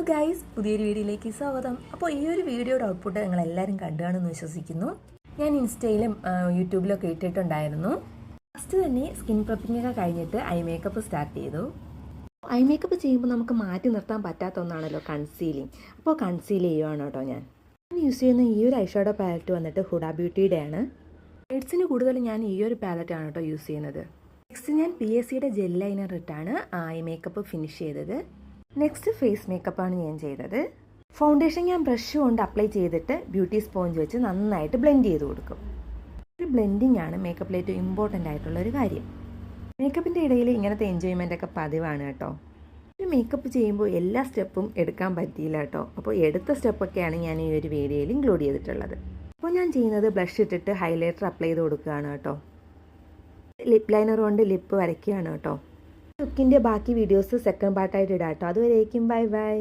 Guys, പുതിയൊരു വീഡിയോയിലേക്ക് സ്വാഗതം. അപ്പോൾ ഈ ഒരു വീഡിയോയുടെ ഔട്ട്പുട്ട് നിങ്ങളെല്ലാവരും കണ്ടുകാണെന്ന് വിശ്വസിക്കുന്നു. ഞാൻ ഇൻസ്റ്റയിലും യൂട്യൂബിലൊക്കെ ഇട്ടിട്ടുണ്ടായിരുന്നു. ഫസ്റ്റ് തന്നെ സ്കിൻ പ്രപ്പിംഗ് ഒക്കെ കഴിഞ്ഞിട്ട് ഐ മേക്കപ്പ് സ്റ്റാർട്ട് ചെയ്തു. ഐ മേക്കപ്പ് ചെയ്യുമ്പോൾ നമുക്ക് മാറ്റി നിർത്താൻ പറ്റാത്ത ഒന്നാണല്ലോ കൺസീലിങ്. അപ്പോൾ കൺസീൽ ചെയ്യുവാണ് കേട്ടോ. ഞാൻ യൂസ് ചെയ്യുന്ന ഈ ഒരു ഐഷാഡോ പാലറ്റ് വന്നിട്ട് ഹുഡ ബ്യൂട്ടിയുടെ ആണ്. ഷെയ്ഡ്സിന് കൂടുതൽ ഞാൻ ഈ ഒരു പാലറ്റാണ് കേട്ടോ യൂസ് ചെയ്യുന്നത്. നെക്സ്റ്റ് ഞാൻ PSCയുടെ ജെൽ ലൈനർ ഇട്ടാണ് ഐ മേക്കപ്പ് ഫിനിഷ് ചെയ്തത്. നെക്സ്റ്റ് ഫേസ് മേക്കപ്പാണ് ഞാൻ ചെയ്തത്. ഫൗണ്ടേഷൻ ഞാൻ ബ്രഷ് കൊണ്ട് അപ്ലൈ ചെയ്തിട്ട് ബ്യൂട്ടി സ്പോഞ്ച് വെച്ച് നന്നായിട്ട് ബ്ലെൻഡ് ചെയ്ത് കൊടുക്കും. ഒരു ബ്ലെൻഡിങ് ആണ് മേക്കപ്പിൽ ഏറ്റവും ഇമ്പോർട്ടൻ്റ് ആയിട്ടുള്ള ഒരു കാര്യം. മേക്കപ്പിൻ്റെ ഇടയിൽ ഇങ്ങനത്തെ എൻജോയ്മെൻ്റ് ഒക്കെ പതിവാണ് കേട്ടോ. ഒരു മേക്കപ്പ് ചെയ്യുമ്പോൾ എല്ലാ സ്റ്റെപ്പും എടുക്കാൻ പറ്റിയില്ല കേട്ടോ. അപ്പോൾ എടുത്ത സ്റ്റെപ്പൊക്കെയാണ് ഞാൻ ഈ ഒരു വീഡിയോയിൽ ഇൻക്ലൂഡ് ചെയ്തിട്ടുള്ളത്. അപ്പോൾ ഞാൻ ചെയ്യുന്നത് ബ്ലഷ് ഇട്ടിട്ട് ഹൈലൈറ്റർ അപ്ലൈ ചെയ്ത് കൊടുക്കുകയാണ് കേട്ടോ. ലിപ് ലൈനർ കൊണ്ട് ലിപ്പ് വരയ്ക്കുകയാണ് കേട്ടോ. ലുക്കിൻ്റെ ബാക്കി വീഡിയോസ് സെക്കൻഡ് പാർട്ടായിട്ട് ഇടാം കേട്ടോ. അതുവരേക്കും ബൈ ബൈ.